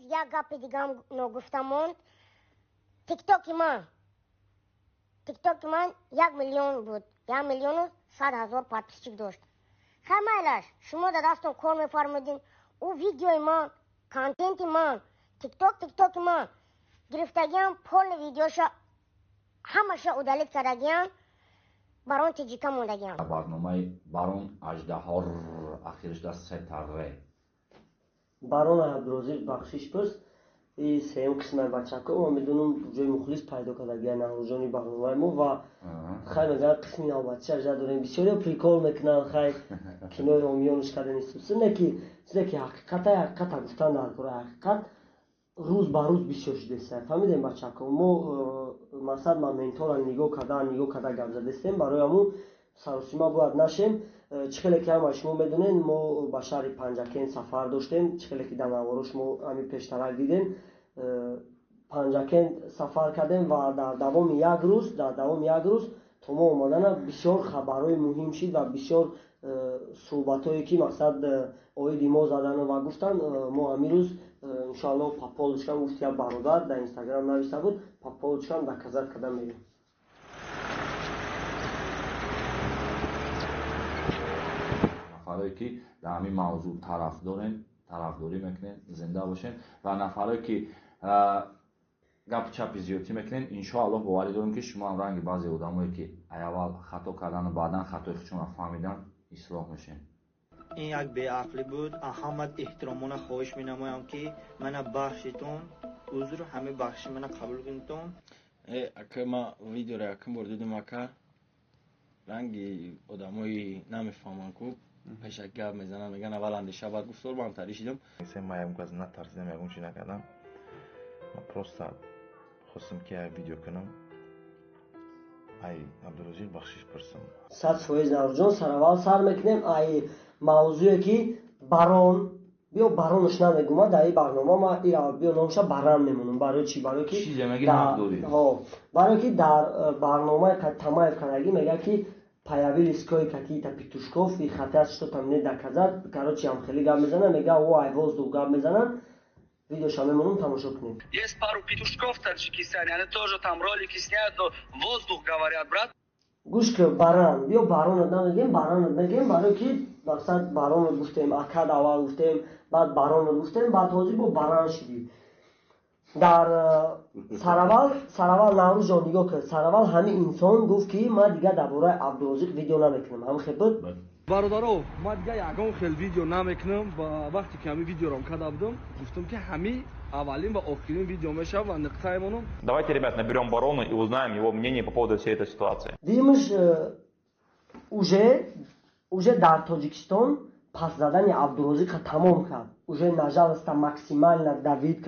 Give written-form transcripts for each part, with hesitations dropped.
یک گپ دیگه هم نگفته موند. تیک تاک من 1,000,000 بود. 1,100,000 подписчик داشت. خیلی میلش شما در دستون کار میفرمودین. او ویدیوی من، کانتنت من، تیک تاک من گرفتگیم، پول ویدیوشا همشا удалит کردگیم، برون تیجیکا موندگیم. برنامه برون اژدها آخرش دست ستاره. برون عبدالرزاق بخشش پرس این سیم قسمت بچه‌کو و میدونم جای مخلص پیدا کردگی نهروجانی برنامه ما و خیلی مگر قسمی نوبتش اجازه داریم بسیاری پریکول میکنن خیلی کنار امیانش کردن است که حقیقت گفتن در کار حقیقت روز به روز بسیار شده است. فهمیدیم بچه‌کو ما مثلا ما منتور نگاه کرده گپ زدیم برای همون سراسیما باید نشیم. چخیلی که همه شما میدونین ما به شهر پنجکین سفر داشتیم. چخیلی که در نواروش ما همین پیشترک دیدیم پنجکین سفر کردیم و در دوام یک روز تا ما اومدن بسیار خبرهای مهم شد و بسیار صحبتایی که مقصد آیدی ما زدن و گفتن. ما همین روز انشاءالله پاپولچکان گفت یک برادر در اینستاگرام نوشته بود پاپولچکان در کزر کدام میریم. نفرایی که در همین موضوع طرفداری میکنن زنده باشن و نفرایی که گپ چپی زیادی میکنن انشاءالله باوری داریم که شما هم رنگ بعضی آدمایی که اول خطا کردن و بعدا خطای خودشون را فهمیدن اصلاح میشن. این یک بی‌عقلی بود. احمد احترامونه خواهش می‌نمایم که من بخشیتون عذر همه بخش من قبول کنتون. اگه ما ویدیو را کم بردیم اگه رنگی آدمایی نمیفهمن کو پیش گپ میزنن میگن اول اندیشه بعد گفتار با هم تریشیدم. مثلا ما هم از نترسیدم یکون چی نکردم. ما پروستا خواستم که ویدیو کنم. ای عبدالرزاق بخشش پرسم. 100% نورجان سراول سر میکنیم. ای موضوعی که برانش نمیگم در این برنامه ما بیا نامش بران میمونم. برای چی؟ برای که چیزی میگه نقدوری. برای که در برنامه تمایف کنگی میگه که появились какие-то петушков и хотят что-то мне доказать. Короче, هم خیلی گپ میزنن میگه او ای воздух گپ میزنن. Видео мемонум тамошо кунем. Есть пару петушков в Таджикистане, они тоже там ролики сняют, но воздух говорят, брат. گوش که بران بیا بران نمیگیم برای که مقصد بران گفتیم اکاد اول گفتیم بعد بران گفتیم بعد توضیح با بران شدیم. در سراول نوروز جان نگاه کرد. سراول همین انسان گفت که ما دیگه درباره عبدالرزاق ویدیو نمیکنم. هم خیلی برادرو ما دیگه یگان خیلی ویدیو نمیکنم و وقتی که همین ویدیو رو کرده بودم گفتم که همین اولین و آخرین ویدیو میشه و نقطه منم. Давайте, ребят, наберем барона и узнаем его мнение по поводу всей этой ситуации. دیمش уже در تاجیکستان پس زدن عبدالرزاق تمام کرد. уже нажалоста максимально давид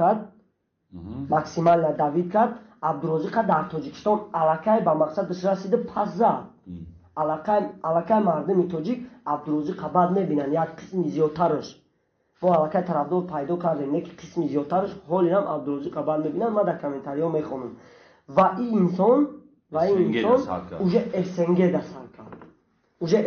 кард. عبدالرزاق در تاجیکستان الکای به مقصدش رسیده پس زد. الکای مردم تاجیک عبدالرزاق بعد میبینن یک قسم زیادترش. ما الکای طرفدار پیدا کردیم یک قسم زیادترش حالی هم عبدالرزاق بعد میبینن. ما در کامنتاری ها میخونم و این انسان уже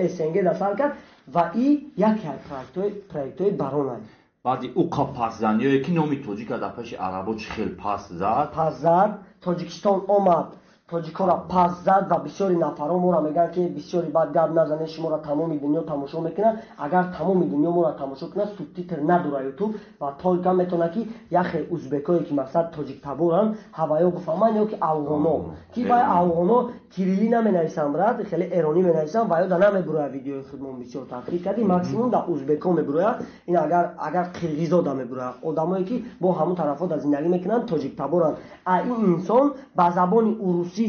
SNG دستر کرد و این یکی از پروژه بران بعد او پس زنیه که نامی تاجیک در پیش عربا چه خیلی پس زد تاجیکستان آمد تاجیکا را پس زد و بسیاری نفران ما را میگن که بسیاری بعد گپ نزنه شما را تمام دنیا تماشا میکنن. اگر تمام دنیا ما را تماشا کنه سوبتیتر نداره یوتیوب و تایکا میتونه که یخ ازبکایی که مثلا تاجیک تبورن هوایا گفتمان یا که افغانو کی با افغانو کیریلی نمینویسن برات خیلی ایرانی مینویسن و یا در نمیبره ویدیو خودمون بسیار تحقیق کردیم ماکسیمم در ازبکا میبره. این اگر قرغیزا دا میبره آدمایی که با همون طرفا در زندگی میکنن تاجیک تبورن. این انسان با زبان روسی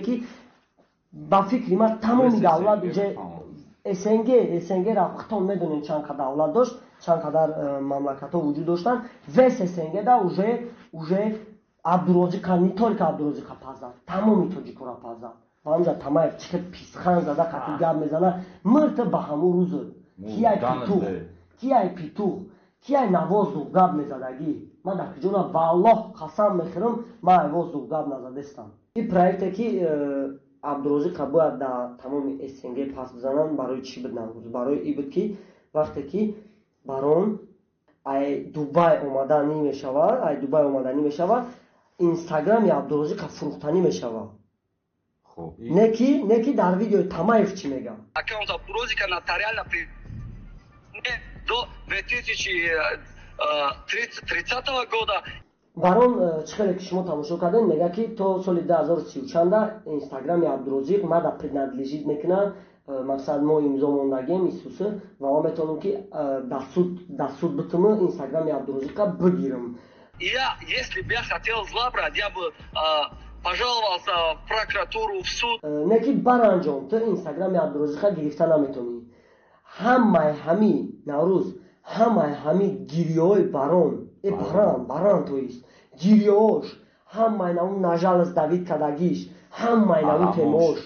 که با فکری ما تمام دولت دیگه SNG رفتان میدونین چند قدر دولت داشت چند قدر مملکت ها وجود داشتن. ویس SNG دا уже عبدالرزاق не только عبدالرزاق پس زد تمامی تاجیک را پس زد و همجا تمام چه پیسخان زده قطعی گپ میزنه مرد به همون روز کیای پیتوخ کیای نوازدو گپ میزدگی من در کجونا والله قسم میخورم ما نوازدو گپ نزدستم. این پروژه که عبدالرزاق باید در تمام SNG پس بزنن برای چی بود نوروز؟ برای این بود که وقتی که بران ай Дубай омаданӣ мешавад, ай Дубай омаданӣ мешавад, Инстаграми Абдурозиқ фурӯхтанӣ мешавад. Хоб, Не ки дар видеои Тамаев чӣ мегам? Аккаунт Абдурозика нотариально до 2030 года. Барон чихеле ки шумо тамошо кардем мега ки то соли 2030 чанда Инстаграми Абдурозиқ мада принадлежит мекунад, мақсад мо имзо мондагем Исусе ва ма метавонем ки да суд битуму Инстаграми Абдурозиқа бигирим. Если бы я хотел зла брать, я бы пожаловался в прокуратуру, в суд. Не ки баранҷом, ту Инстаграми Абдурозиқа гирифта наметавонӣ. Ҳамаи ҳами Наврӯз, ҳамаи ҳами гирьёҳои баран тоист. Гирьёҳош, ҳамаи наву нажалас Давид Кадагиш, ҳамаи наву темош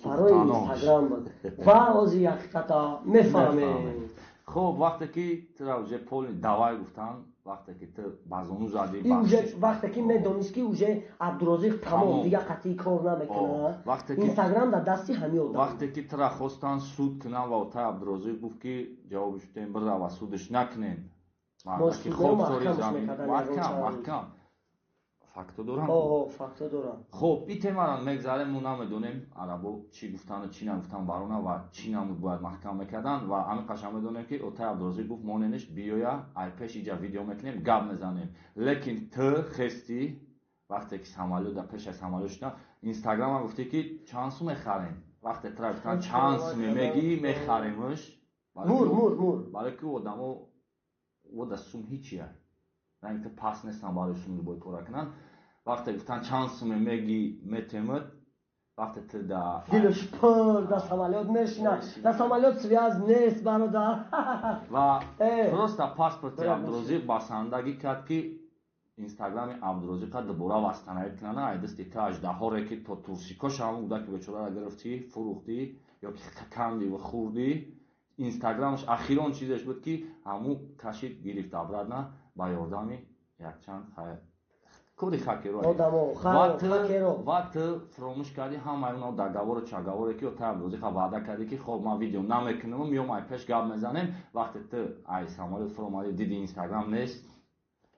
барои Инстаграм буд. Ва ози ҳақиқата мефаҳмед. хоб, вақте ки тира уже полни давай гуфтан, вақте ки ту базону задӣ, вақте ки медонист ки уже Абдурозиқ тамом дига қатъи кор намекунад, Инстаграм дар дасти ҳамин одам. вақте ки тира хостан суд кунан ва отай Абдурозиқ гуфт ки ҷавобиш дем бира ва судиш накунен. Моски маҳкам факто дорам. факто дорам. хоб, ин темаро мегзарем, мо намедонем арабо чӣ гуфтану чӣ нагуфтан барона ва чӣ намуд бояд маҳкам мекардан ва ҳамин қашан медонем ки отай Абдурозиқ гуфт мо ненеш биёя ай пеш иҷа видео мекунем, гап мезанем. Лекин ту хести вақте ки самолёт дар пеши самолёт шуда Инстаграма гуфти ки чанд сум мехарем. Вақте тра гуфтан чанд сум меги мехаремш. Мур. Барои ки одамо вода сум ҳичия. Ранг ту пас нестан барои сум бой кора кунан. Вақте гуфтан чанд сум меги метемад, вақте ту да дилш пур да самолёт мешинад. Да самолёт связ нест бародар. ва просто паспорти Абдурозиқ басандагӣ кард ки Инстаграми Абдурозиқа дубора вастанавӣ кунана. Ай дасти ту аждаҳоре ки то турсикош ҳам буда ки бечораро гирифтӣ, фурӯхтӣ ё ки канди ва хӯрдӣ. Инстаграмаш ахирон чизеш буд ки ҳаму кашид гирифт обратно ба ёрдами якчанд кори хакеро. ва ту фаромӯш кардӣ ҳамаи уно даговору чаговоре ки отай Абдурозиқа ваъда кардӣ ки хоб ман видео намекунам, миём ай пеш гап мезанем. Вақте ту ай самолёт фуромадӣ диди Инстаграм нест,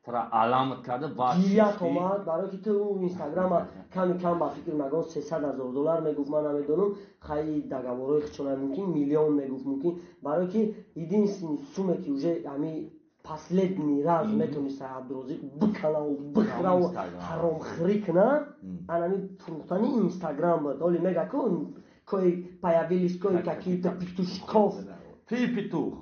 тра аламат карда ва гирят омад, барои ки ту Инстаграма ками кам ба фикр нагон $300,000 мегуфт, ман намедонам хай даговорои хичона мумкин миллион мегуфт мумкин, барои ки единственный суме ки уже ами последний раз метонистай Абдурозиқ биканаву бихраву ҳаромхӯрӣ кунад, анами фурӯхтани Инстаграм буд. Оли мега кои появились кои какие-то петушков. Ты петух.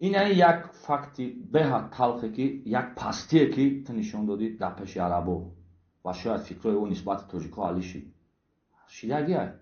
ин як факти беҳад талхе ки як пастие ки ту нишон додӣ дар пеши арабо ва шояд фикрои ӯ нисбати тоҷико ҳалӣ шид. Шидагия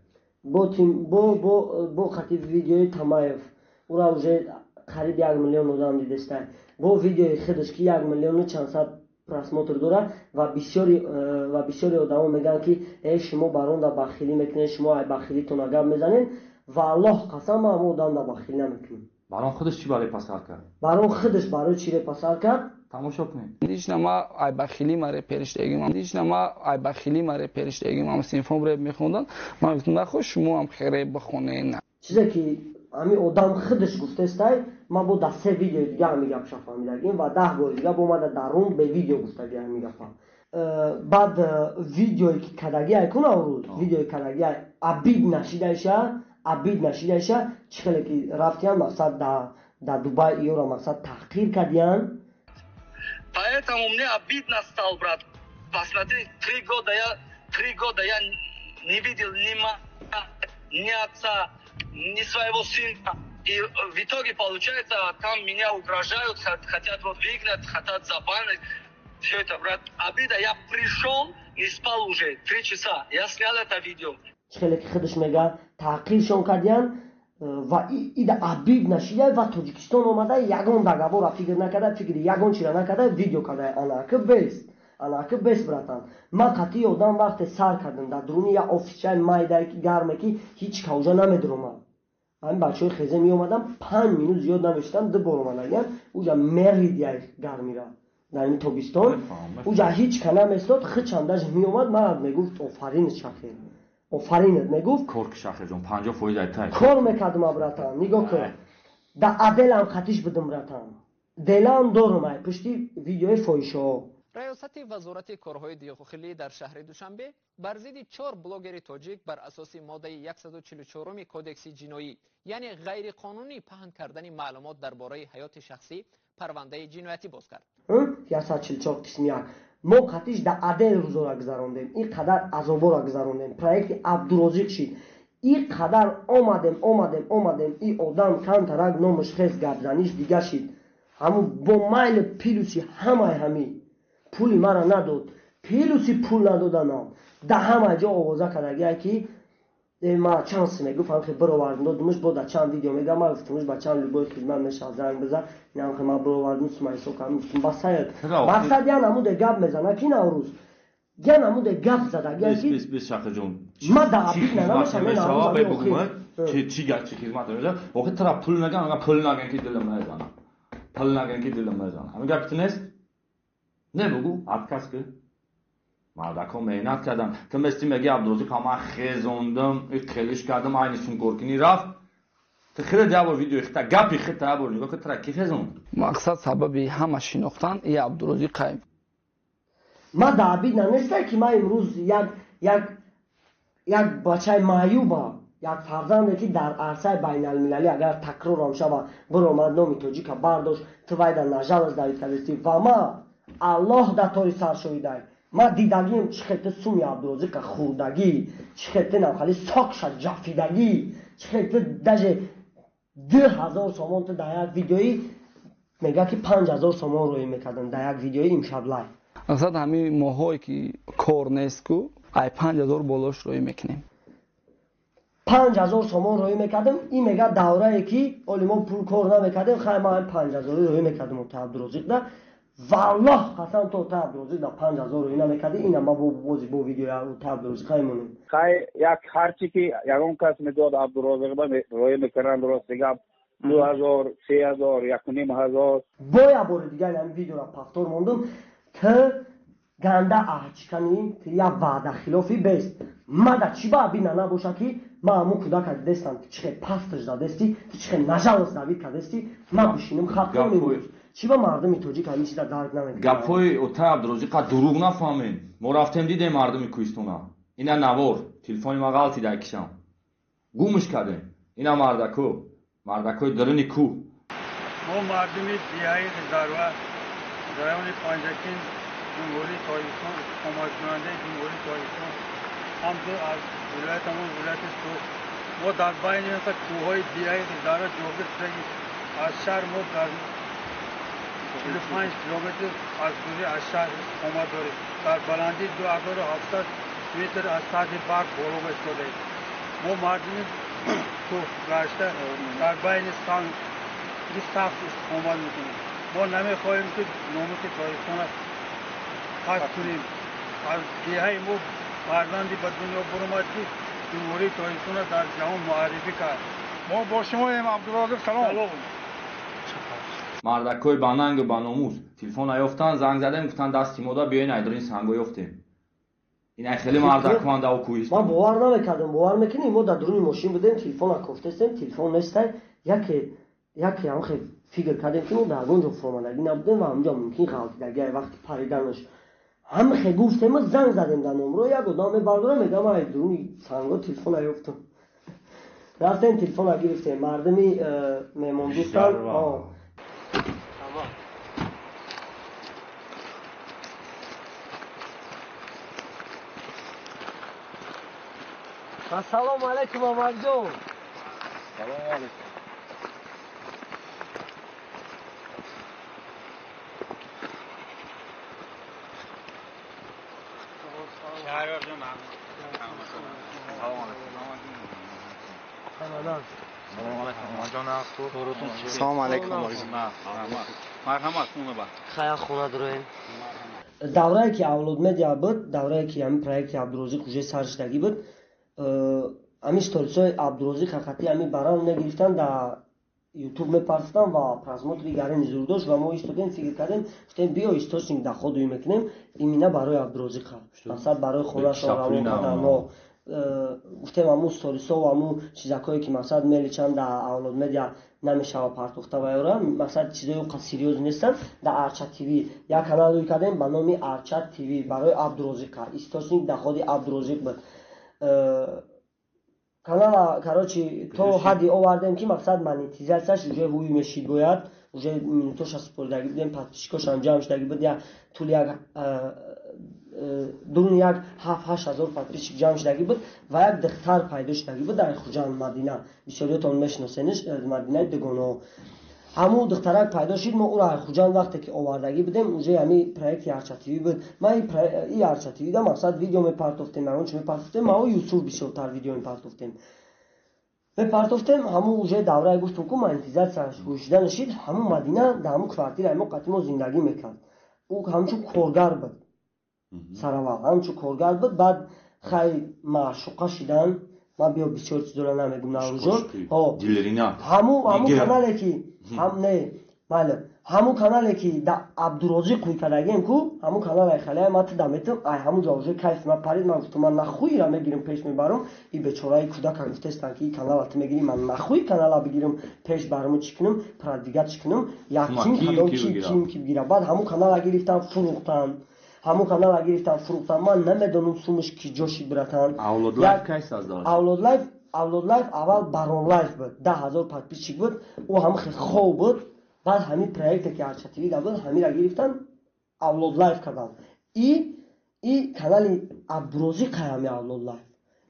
бо хати видеои Тамаев ура уже қариб 1 миллион одам дидестай. Бо видеои худаш ки 1 миллиону чандсад просмотр дорад ва бисёри одамо мегӯянд ки шумо барон да бахилӣ мекунед, шумо ай бахилитона гап мезанед ва Аллоҳ қасам ма мо одам да бахилӣ намекунем. барон худаш чӣ барои пасар кард? Барон худаш барои чӣ пасар кард? Тамошо кунед. Дишнама ай бахилӣ маре периштагим ам синфом реп мехондан. Ман гуфтам нахош шумо ам хереб бихонед. Чизе ки ами одам худаш гуфтестай, ман бо да 3 видео дига ами гап шафамидагим ва 10 бор дига бо мада дарун бе видео гуфтаги ами гапа. Баъд видеои ки кадаги ай куна урус, видеои кадаги ай абид нашидаиша чихеле ки рафтиян мақсад да Дубай иёра мақсад таҳқир кардиян. Поэтому мне обидно стало, брат. Посмотри, 3 года я не видел ни отца, ни своего сына. И в итоге, получается, там меня угрожают, хотят вот выгнать, хотят забанить. Все это, брат, обида. Я пришел, не спал уже 3 часа. Я снял это видео. чихеле ки худаш мега таҳқиршон кардиян ва ида абид нашида ва Тоҷикистон омада ягон даговора фикр накарда, фикри ягон чира накарда видео карда. Анаки бест братан. Ман қатъи одам вақте сар кардам дар дуруни я офисчаи майдае ки гарме ки ҳеч кавжа намедиромад. همین بچه های خیزه می اومدن 5 مینوت زیاد نمیشتن دو بار اومدن اونجا مرید گرمی را در این تابستان اونجا هیچ کنه میستاد خیلی چندش می اومد من میگفت آفرین شخیر آفرینت میگفت کورک شخیر جون 50% تای کار میکردم براتان نگاه کن در عدل هم خطیش بدم براتان دلان دارم پشتی ویدیوی فایشا ریاست وزارت کارهای داخلی در شهر دوشنبه بر ضد 4 بلاگر تاجیک بر اساس ماده 144 کودکس جنایی یعنی غیر قانونی پهن کردن معلومات درباره حیات شخصی پرونده جنایتی باز کرد. 144 قسم 1 ما خطیش در عدل روزا را گذراندیم این قدر عذابا را گذراندیم پروژه عبدالرازق شید این قدر آمدیم این آدم کم ترک نامش خیز گبزنیش دیگه شید همون با میل پیلوسی همی پولی مرا نداد پیلوسی پول ندادن در همه جا آوازه کردگه که ما چانس میگفتم که برآوردم دادمش با در چند ویدیو میگم من گفتمش با چند لبای خدمت میشه زنگ بزن اینم که ما برآوردم سمایسو کردم گفتم بسد یا نمود گپ میزنه کی نوروز یا نمود گپ زده بیس شخص جون ما در عبید نمیشه چی خدمت میشه واقعا ترا پول نگم پول نگم که دلم نزنه همین گپ نیست نه بگو ادکاس که مردک ها مهنت کردن که مثل میگی عبدالرازق که من خیزوندم خیلیش کردم اینشون گرکنی رفت تو خیلی دیابر ویدیو اختا گپی خیلی دیابر نگاه که ترا کی خیزوند مقصد سبب همه شناختن ای عبدالرازق قایم ما در عبید نمیسته که ما امروز یک بچه معیوبه یک فرزنده که در عرصه بین المللی اگر تکرار هم شود برآمد نام تاجیک برداشت تو باید نجات دارید کردستی و ما الله در طور سر شویده ما دیدگیم چخیت سومی عبدالرازق خوردگی چخیت نمخالی ساکش جفیدگی چخیت دجه 2000 سامان تو در یک ویدیویی میگه که 5000 سامان روی میکردن در یک ویدیویی امشب لایو مقصد همین ماهایی که کار نیست که ای 5000 بالاش روی میکنیم 5000 سامان روی میکردم این میگه دوره که اولی ما پول کار نمیکردیم خیلی ما 5000 روی میکردم تا عبدالرازق ده والله قسم تو تا عبدالرازق ده 5000 روی نمیکردی این ما با ویدیو تا عبدالرازق خیمونیم یک هرچی که یکون کس میداد عبدالرازق ده روی میکردن درست دیگه 2000 3000 1500 با یه بار دیگه این ویدیو را پفتور موندم که گنده احچکنی که یک وعده خلافی بیست ما در چی با بینه نباشه که ما همون کودک از دستم چه پستش دادستی چه نجاوز دوید کردستی ما بشینم خط کنیم چی با مردمی توجیه که همین چیز درک نمیکنه گپای اوتا عبدالرازق دروغ نفهمین ما رفتیم دیدیم مردمی کوهستونا اینا نوار تلفن ما غلطی در کشم گومش کردیم اینا مردکای درنی کو ما مردمی دیایی زاروا رایون پنجکین جمهوری تاجیکستان حکومت کننده جمهوری تاجیکستان هم تو از ولایتمون ولایت تو ما در بین این کوههای دیایی زاروا جوگه سگی از شهر ما در 45 کیلومتر از دوری از شهر حکومت داریم در بلندی 2700 متر از سطح برف بالا ایستاده ما مردمی تو گشته در بین سنگ سخت استقامت میکنیم ما نمیخواهیم که ناموس تاجیکستان حفظ کنیم از دیهای ما فرزندی به دنیا برآمد که جمهوری تاجیکستان در جهان معرفی کرد ما با شما ایم عبدالرازق سلام مردکای باننگ و باناموز تلفن نیافتن زنگ زدن گفتن دستی مادا بیاین ایدرین سنگو یافتیم این خیلی مردک مانده و کوهستان من باور نمیکردم باور میکنی ما در درون ماشین بودیم تلفن کفتستیم تلفن نسته یکی هم خیلی فکر کردیم که ما در اونجا فرمانگی نبودیم و همونجا ممکن غلطی درگه وقتی پریدنش هم خیلی گفتیم ما زنگ زدیم در نمره یک آدم بردارم میگم من درونی سنگا تلفن نیافتم رفتیم تلفن گرفتیم مردمی مهمان دوستان السلام علیکم آمد جون سلام علیکم شهریار جون سلام علیکم مرحمت خونه با خیلی خونه داریم دوره که اولاد مدیا بود دوره که همین پروژه عبدالرازق خوشه سرشتگی بود ами сторисои Абдурозиқ ҳақиқатӣ ами баран мегирифтан дар ютуб мепарсидам ва просмотри гарини зур дошт ва мо истодем фикр кардем гуфтем биё источник дар ходуи мекунем имина барои Абдурозиқа масад барои хонашон равон карданҳо гуфтем аму сторисо ва аму чизакое ки масад меличанд дар авлод медиа намешава партохта ва ёра масад чизои оқа сериёз нестанд дар Арча ТВ як канал рӯй кардем ба номи Арча ТВ барои Абдурозиқа источник дар ходи Абдурозиқ буд канала короче то ҳадди овардем ки мақсад монетизатсияш уже ҳуй мешибояд уже минутоша супоридаги будем подписчикошам ҷамъ шудаги буд як тӯли як дуруни як 7-8 ҳазор подписчик ҷамъ шудаги буд ва як духтар пайдо шудаги буд дар Хуҷанд Мадина бисёриётон мешиносениш Мадинаи дугонаҳо ҳамун духтарак пайдо шуд мо уро Хуҷанд вақте ки овардаги будем уже ҳами проекти Арча ТВ буд ман и Арча ТВ да мақсад видео мепартофтем ягон чӣ мепартофтем ма Юсуф бисёртар видео мепартофтем ҳамун уже даврае гуфтум ку монетизатсияш ҳушида нашид ҳамун Мадина дар ҳамун квартираи мо қатъи мо зиндагӣ мекард ӯ ҳамчун коргар буд сараввал ҳамчун коргар буд баъд хай маъшуқа шидан ман биё бисёр чизоро намегум наврӯҷон ҳамун канале ки ҳамун канале ки да Абдурозиқ қӯй кардагем ку ҳамун канале халая ма тида метам ай ҳамун ҷо уже кайф ма парид ман гуфтам ман нахӯира мегирим пеш мебарам и бечораи кӯдака гуфтестан ки канала ти мегирим ман нахӯи канала бигирим пеш бараму чӣ кунам продвигат чӣ кунам якчин кадом ким ки бигира баъд ҳамун канала гирифтан фурӯхтан ҳамун канала гирифтан фурӯхтан ман намедонам сумаш ки ҷоши биратан Авлод лайф аввал барон лайф буд 10,000 подписчик буд ӯ ҳам хел хоб буд баъд ҳамин проекте ки Арча ТВ да буд ҳамира гирифтан Авлод лайф кардан и канали Абдурозиқ ҳами Авлод лайф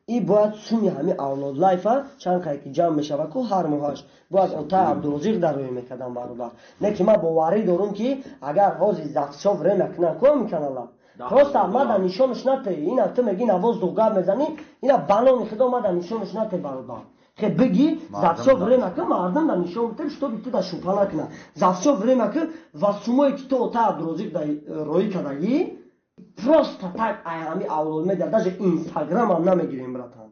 и бояд суми ҳами Авлод лайфа чанд кай ки ҷамъ мешава ку ҳар моҳаш бояд онтаи Абдурозиқ дарои мекардам баробар не ки ман боварӣ дорум ки агар ҳозир завсё время кунам ку ҳамин канала просто ма да нишонаш нате ина ту меги навоз дугап мезани ина балони худо ма да нишонаш нате баробар хе беги за всё время ки мардам да нишон битем чтобы ты да шупа накуна за всё время ки ва сумое ки ту ота Абдурозиқ да роӣ кардаги просто так ай ҳами Авлод медиа даже инстаграмам намегирем братан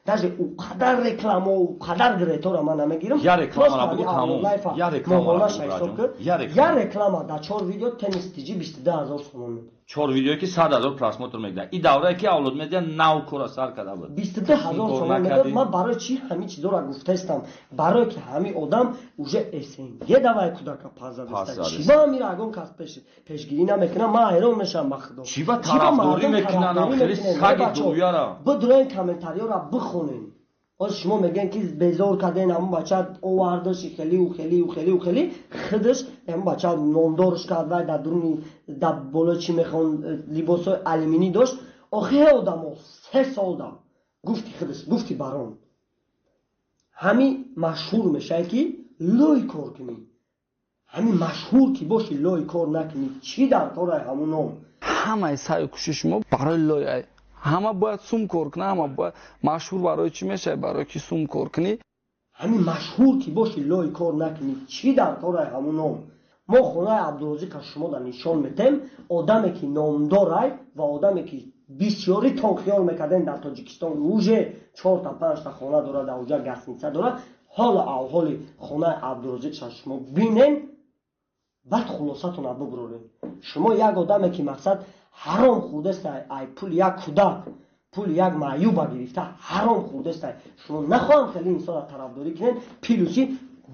даже уқадар реклама уқадар директора ман намегирам я реклама да 4 видео теннис тиҷи 22,000 сомон мед 4 видео ки 100,000 просмотр мегирад и даврае ки Авлод медиа нав кора сар карда буд 22,000 сомон мед ман барои чӣ ҳамин чизоро гуфтастам барое ки ҳамин одам уже СНГ давай кудака пазадеста чӣ ба ҳамира ягон кас пешгирӣ намекунам ман ҳайрон мешавам ба худо чӣ ба тарафдорӣ мекунанд ахири саги дуяра бидуроин комментариёра бихонем оз шумо мегӯед ки безор карден ҳамун бача овардаши хелиу худаш ҳамун бача номдорш кард вай дар дуруни дар боло чӣ мехон либосои алюминӣ дошт охе одамо 3 сол да гуфти худаш гуфти барон ҳамин машҳур мешавад ки лой кор кунӣ ҳамин машҳур ки боши лой кор накунӣ чӣ дар кораи ҳамун ном ҳамаи саъю кӯшиш мо барои лой ҳама бояд сум кор кунад ҳама бояд машҳур барои чӣ мешавад барои ки сум кор кунӣ ҳамин машҳур ки боши лой кор накунӣ чӣ дар кораи ҳамун ном мо хонаи Абдурозиқа шумо да нишон метем одаме ки номдорай ва одаме ки бисёритон хиёл мекардем дар Тоҷикистон уже 4-5 хона дорад дар уҷа гостиница дорад ҳоло аҳволи хонаи Абдурозиқша шумо бинен баъд хулосатона бубурорем шумо як одаме ки мақсад ҳаром хӯрдестай ай пули як кӯдак пули як маъюба гирифта ҳаром хӯрдестай шумо нахоҳам хеле инсона тарафдорӣ кунед пилуси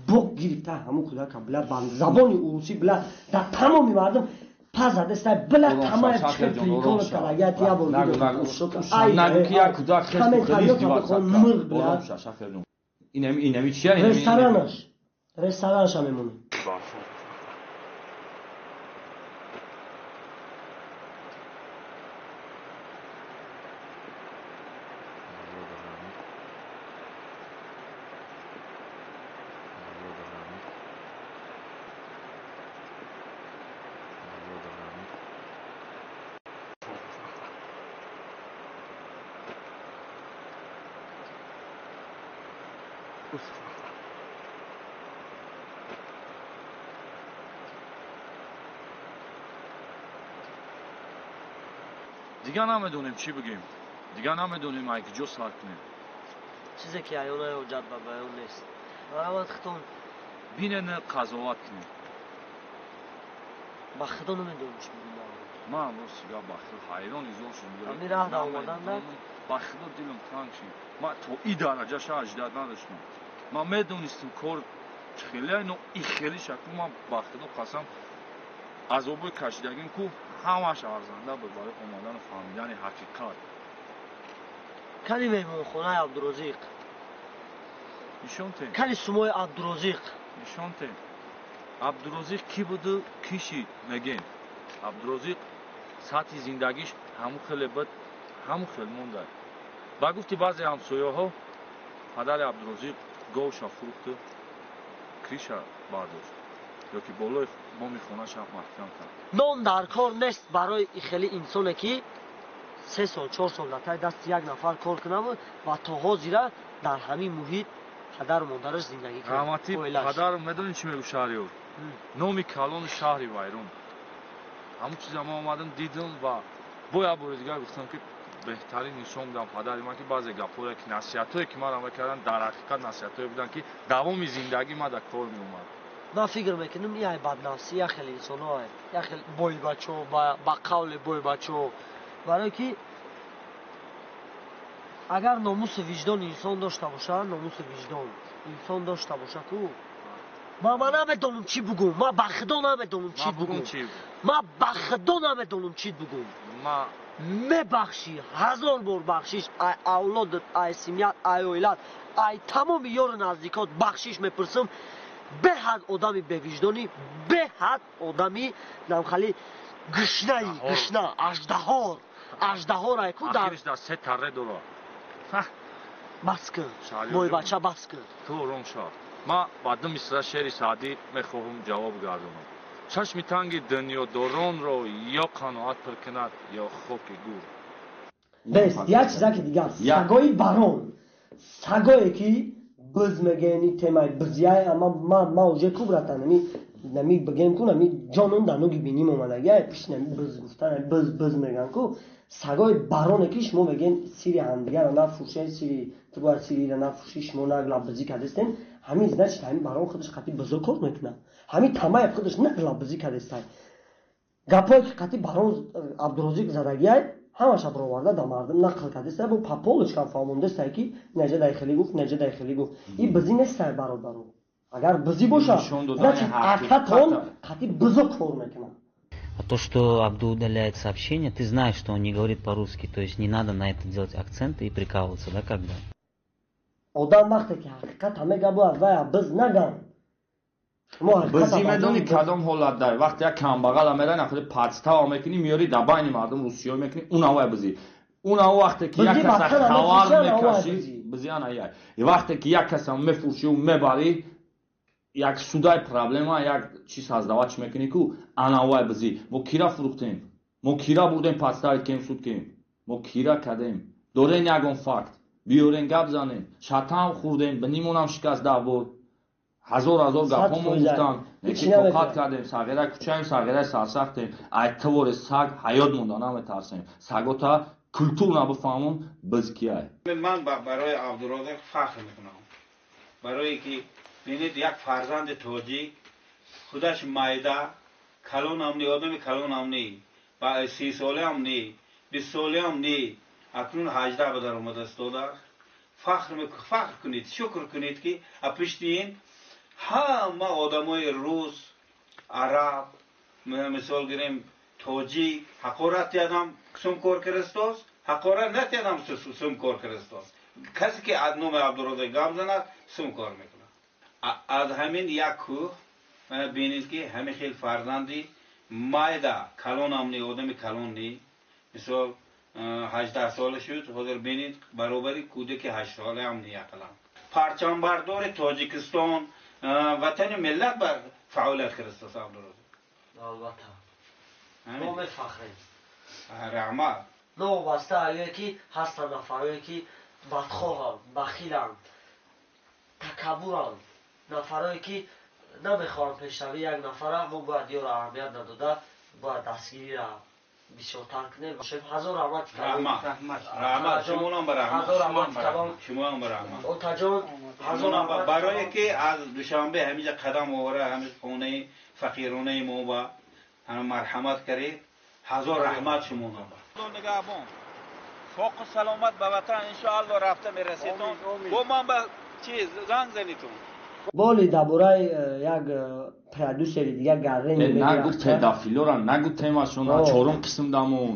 буқ гирифта ҳамун кӯдака била ба забони урусӣ била дар тамоми мардум паз задестай била тамаи приколот карагият я бор ресторанша мемонем دیگه نمیدونیم چی بگیم دیگه نمیدونیم اگه جو سر کنیم چیزی که ایونه حجت به بیان نیست مرحمت خطون بینن قضاوت کنیم با خدا نمیدونم چی بگم من امروز سیگار با خدا حیران ایزور شدم همین راه دا اومدن نه با خدا دلم تنگ شد من تو این درجه شا اجداد نداشتم من میدونستم کار خیلی اینو این خیلی شکل من با خدا قسم عذاب کشیدگیم کو همش ارزنده بود برای اومدن و فهمیدن حقیقت کلی میمون خونه عبدالرزیق نشون تیم کلی سموی عبدالرزیق نشون تیم عبدالرزیق کی بود کیشی نگین عبدالرزیق سطح زندگیش همون خیلی بد همون خیلی مونده با گفتی بعضی همسایه ها پدر عبدالرزیق گوشا فروخته کریشا برداشت یا که بالای بامی خونه‌ش هم محکم کرد نام در کار نیست برای خیلی انسانه که 3 سال 4 سال در دست یک نفر کار کنه و تا حاضر در همین محیط پدر و مادرش زندگی کنه رحمتی پدر میدونی چی میگو شهریار نامی کلان شهری ویرون همون چیز ما اومدم دیدم و باید برای دیگر گفتم که بهترین نشان بودم پدر من که بعضی گپ‌ها که نصیحتایی که ما را میکردن در حقیقت نصیحتایی بودن که دوام زندگی ما در کار میومد من فکر میکنم یه بدنفسی یه خیلی انسان های یه خیلی بای بچه با قول بای بچه برای که اگر ناموس وجدان انسان داشته باشه ناموس وجدان انسان داشته باشه که من نمیدونم چی بگم من به خدا نمیدونم چی بگم من به خدا نمیدونم چی بگم ما میبخشی 1000 بار بخشیش ای اولادت ای سمیت ای اویلت ای تمام یار نزدیکات بخشیش میپرسم به حد آدمی به وجدانی به حد آدمی نمخلی گشنه اژدها رای کو در آخرش در 3 تره دلار بس کن بای بچه بس کن تو رون شا ما بعد مصر شعر سعدی میخواهم جواب گردونم چشم تنگ دنیا دوران رو یا قناعت پر کند یا خاک گور بس یک چیزا که دیگه سگای برون سگایی که بز میگنی تمای بزیای اما ما اوجه کوبراتن نمی بگم کو نمی جانون دانوگی بینیم اومده یا پیش نمی بز گفتن بز میگن کو سگای برون کیش مو میگن سری هم دیگه نه فروشه سری تو بار سری نه فروشیش مو نگلا بزی کردستن همین زنش همین برون خودش قطعی بزا کار میکنه همین تمای خودش نگلا بزی کردستن گپای قطعی برون عبدالرزیق زدگی همش برآورده در مردم نقل کرده است. با پاپولش کم فهمونده است که نجا داخلی گفت نجا داخلی گفت این بزی نیست برادرو اگر بزی باشه значит акатон قطعی بزا کار میکنه. А то, что Абду удаляет сообщение, ты знаешь, что он не говорит по-русски, то есть не надо на это делать акценты и прикалываться, да, когда? آدم وقتی که حقیقت همه گبو از وای بز نگم بزی میدونی کدام حالت داره وقتی یک کمبغل هم میره نخوری پچتا هم میکنی میاری در بین مردم روسیه میکنی اون هوا بزی اون هوا وقتی که یک کس خوار میکشی بزی آنها یک وقتی که یک کس هم میفروشی و میبری یک سودای پرابلم یک چیز سازدواج میکنی که آنها بزی ما کیرا فروختیم ما کیرا بردیم پچتا کم سود کنیم ما کیرا کردیم دورین یکون فکت بیورین گپ زنیم شتام خوردیم بنیمون هم شکست دابور هزار گپ هم گفتن یکی توقات کردیم ساغره کوچاییم ساغره سرسختیم ایتوار سگ حیات موندانه میترسیم سگو تا کلتور نبفهمون بز کیه من برای عبدالرزاق فخر میکنم برای که ببینید یک فرزند تاجیک خودش مایده کلون هم نی آدم کلون هم نی با 30 ساله هم نی 20 ساله هم نی اکنون 18 به در اومده است فخر کنید شکر کنید که پشتین همه آدمای روس عرب مثال گیریم تاجیک حقارت یادم سم کار کرستاست حقارت نتیادم سم کار کرستاست کسی که از نام عبدالرزاق گام زند سم کار میکنه از همین یک کوه بینید که همه خیلی فرزندی مایده کلون هم نی آدم کلون نی مثال 18 ساله شد حاضر بینید برابری کودک 8 ساله هم نی اقلا پرچم بردار تاجیکستان وطن ملت بر فعالیت کرده است عبدالرزاق البته نام فخری رحمت نو واسطه علیه که هستن نفرایی که بدخواهن بخیلن تکبرن نفرایی که نمیخوان پیشروی یک نفره ما باید یا را اهمیت نداده باید دستگیری را бисёртар кунед ва шояд ҳазор раҳмат раҳмат шумоам ба раҳмат шумоам ба раҳмат отаҷон ҳазор раҳмат барое ки аз душанбе ҳамиҷа қадам овара ҳамиҷ хонаи фақиронаи мо ба ҳама марҳамат каред ҳазор раҳмат шумоам нигоҳбон соқу саломат ба ватан иншоалло рафта мераседон бо ман ба чиз занг занитон боли дар бораи як продюсери дигар гаррени нагу педафилора нагу темашона чорум қисм дамон